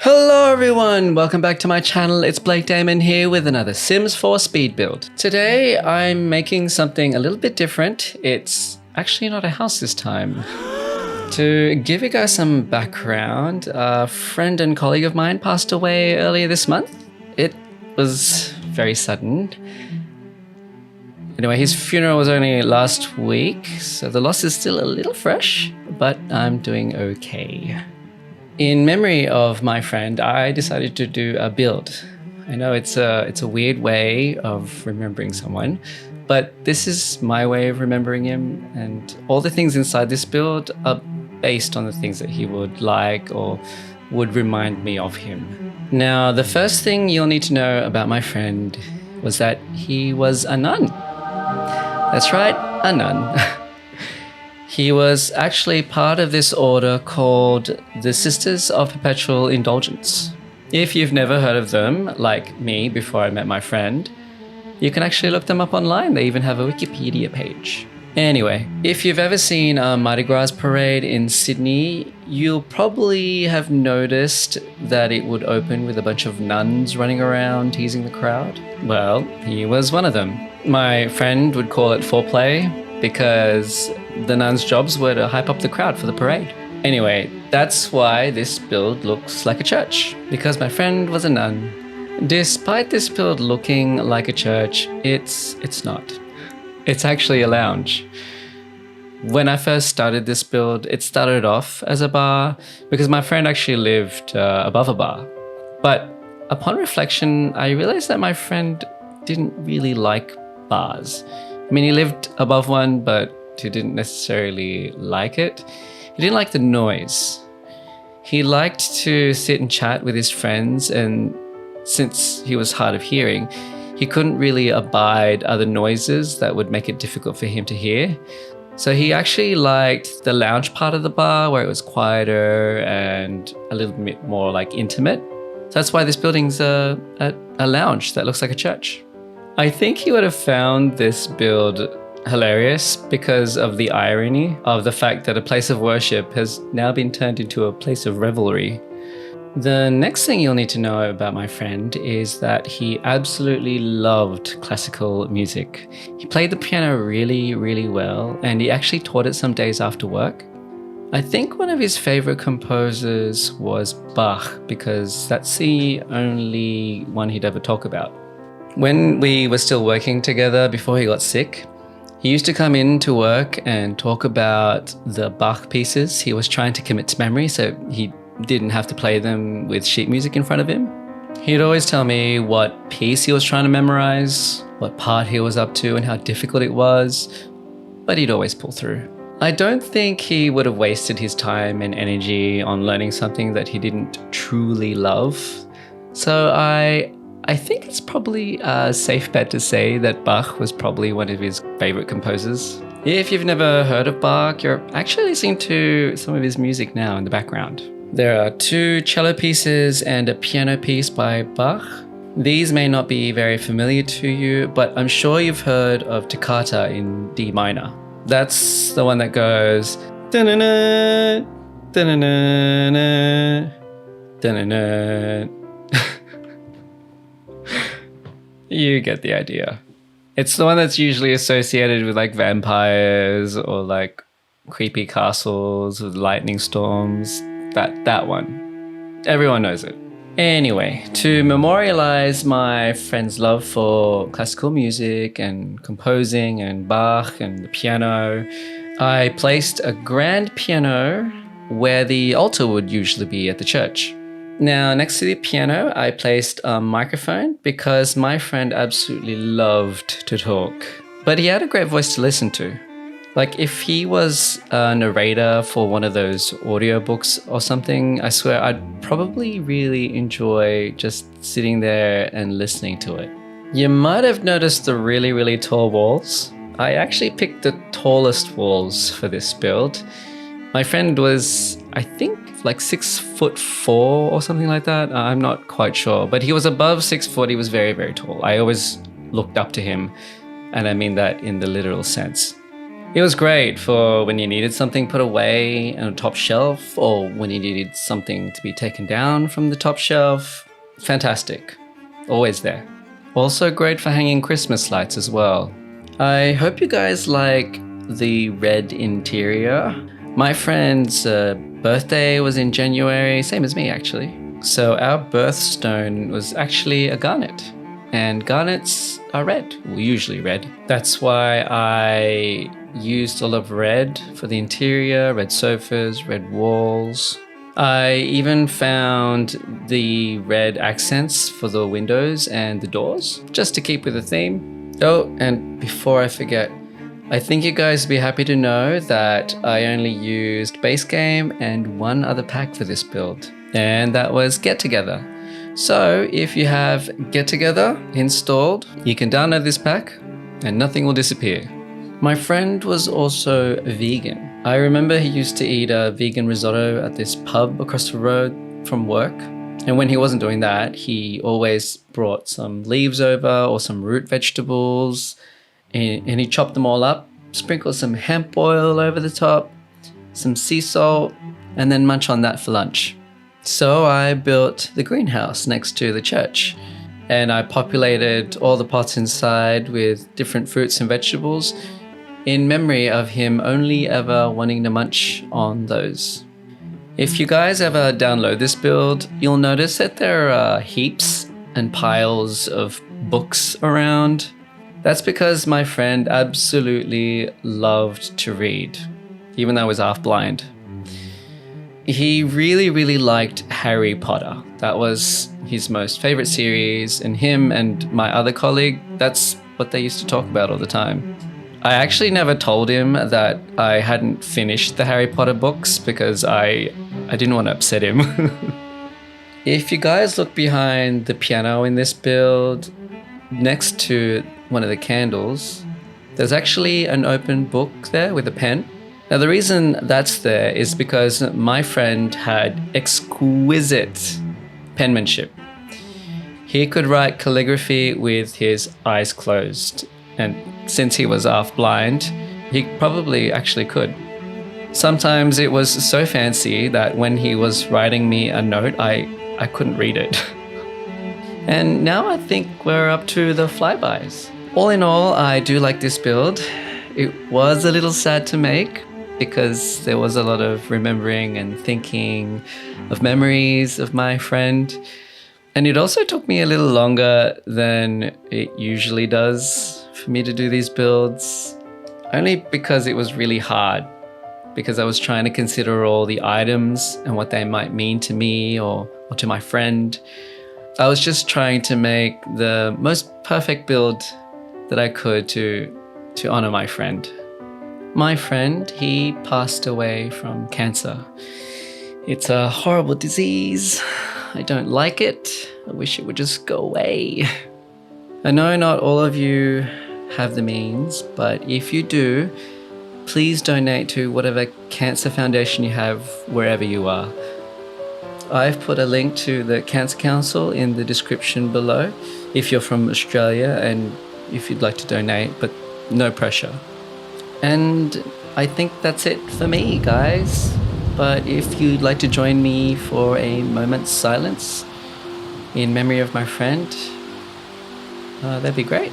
Hello everyone, welcome back to my channel. It's Blake Damon here with another Sims 4 speed build. Today I'm making something a little bit different. It's actually not a house this time. To give you guys some background, a friend and colleague of mine passed away earlier this month. It was very sudden. Anyway, his funeral was only last week, so the loss is still a little fresh, but I'm doing okay. In memory of my friend, I decided to do a build. I know it's a weird way of remembering someone, but this is my way of remembering him, and all the things inside this build are based on the things that he would like or would remind me of him. Now, the first thing you'll need to know about my friend was that he was a nun. That's right, a nun. He was actually part of this order called the Sisters of Perpetual Indulgence. If you've never heard of them, like me before I met my friend, you can actually look them up online. They even have a Wikipedia page. Anyway, if you've ever seen a Mardi Gras parade in Sydney, you'll probably have noticed that it would open with a bunch of nuns running around teasing the crowd. Well, he was one of them. My friend would call it foreplay, because the nuns' jobs were to hype up the crowd for the parade. Anyway, that's why this build looks like a church, because my friend was a nun. Despite this build looking like a church, it's not. It's actually a lounge. When I first started this build, it started off as a bar, because my friend actually lived above a bar. But upon reflection, I realized that my friend didn't really like bars. I mean, he lived above one, but he didn't necessarily like it. He didn't like the noise. He liked to sit and chat with his friends, and since he was hard of hearing, he couldn't really abide other noises that would make it difficult for him to hear. So he actually liked the lounge part of the bar where it was quieter and a little bit more like intimate. So that's why this building's a lounge that looks like a church. I think he would have found this build hilarious because of the irony of the fact that a place of worship has now been turned into a place of revelry. The next thing you'll need to know about my friend is that he absolutely loved classical music. He played the piano really, really well, and he actually taught it some days after work. I think one of his favorite composers was Bach, because that's the only one he'd ever talk about. When we were still working together before he got sick, he used to come in to work and talk about the Bach pieces he was trying to commit to memory, so he didn't have to play them with sheet music in front of him. He'd always tell me what piece he was trying to memorize, what part he was up to, and how difficult it was, but he'd always pull through. I don't think he would have wasted his time and energy on learning something that he didn't truly love. So I think it's probably a safe bet to say that Bach was probably one of his favorite composers. If you've never heard of Bach, you're actually listening to some of his music now in the background. There are 2 cello pieces and a piano piece by Bach. These may not be very familiar to you, but I'm sure you've heard of Toccata in D minor. That's the one that goes da-na-na, da-na-na, da-na-na. You get the idea. It's the one that's usually associated with like vampires or like creepy castles with lightning storms. That one. Everyone knows it. Anyway, to memorialize my friend's love for classical music and composing and Bach and the piano, I placed a grand piano where the altar would usually be at the church. Now, next to the piano, I placed a microphone because my friend absolutely loved to talk, but he had a great voice to listen to. Like if he was a narrator for one of those audiobooks or something, I swear I'd probably really enjoy just sitting there and listening to it. You might have noticed the really, really tall walls. I actually picked the tallest walls for this build. My friend was, I think, like 6'4" or something like that. I'm not quite sure, but he was above 6 foot. He was very, very tall. I always looked up to him, and I mean that in the literal sense. It was great for when you needed something put away on a top shelf or when you needed something to be taken down from the top shelf. Fantastic. Always there. Also great for hanging Christmas lights as well. I hope you guys like the red interior. My friend's birthday was in January, same as me actually. So our birthstone was actually a garnet. And garnets are red, well, usually red. That's why I used a lot of red for the interior, red sofas, red walls. I even found the red accents for the windows and the doors, just to keep with the theme. Oh, and before I forget, I think you guys will be happy to know that I only used base game and one other pack for this build, and that was Get Together. So if you have Get Together installed, you can download this pack and nothing will disappear. My friend was also a vegan. I remember he used to eat a vegan risotto at this pub across the road from work. And when he wasn't doing that, he always brought some leaves over or some root vegetables and he chopped them all up, sprinkled some hemp oil over the top, some sea salt, and then munch on that for lunch. So I built the greenhouse next to the church and I populated all the pots inside with different fruits and vegetables in memory of him only ever wanting to munch on those. If you guys ever download this build, you'll notice that there are heaps and piles of books around. That's because my friend absolutely loved to read, even though I was half blind. He really liked Harry Potter. That was his most favorite series, and him and my other colleague, that's what they used to talk about all the time. I actually never told him that I hadn't finished the Harry Potter books because I didn't want to upset him. If you guys look behind the piano in this build, next to one of the candles, there's actually an open book there with a pen. Now the reason that's there is because my friend had exquisite penmanship. He could write calligraphy with his eyes closed, and since he was half blind, he probably actually could. Sometimes it was so fancy that when he was writing me a note, I couldn't read it. And now I think we're up to the flybys. All in all, I do like this build. It was a little sad to make because there was a lot of remembering and thinking of memories of my friend. And it also took me a little longer than it usually does for me to do these builds, only because it was really hard, because I was trying to consider all the items and what they might mean to me or to my friend. I was just trying to make the most perfect build that I could to honor my friend. My friend, he passed away from cancer. It's a horrible disease. I don't like it. I wish it would just go away. I know not all of you have the means, but if you do, please donate to whatever cancer foundation you have wherever you are. I've put a link to the Cancer Council in the description below if you're from Australia and if you'd like to donate, but no pressure. And I think that's it for me, guys. But if you'd like to join me for a moment's silence in memory of my friend, that'd be great.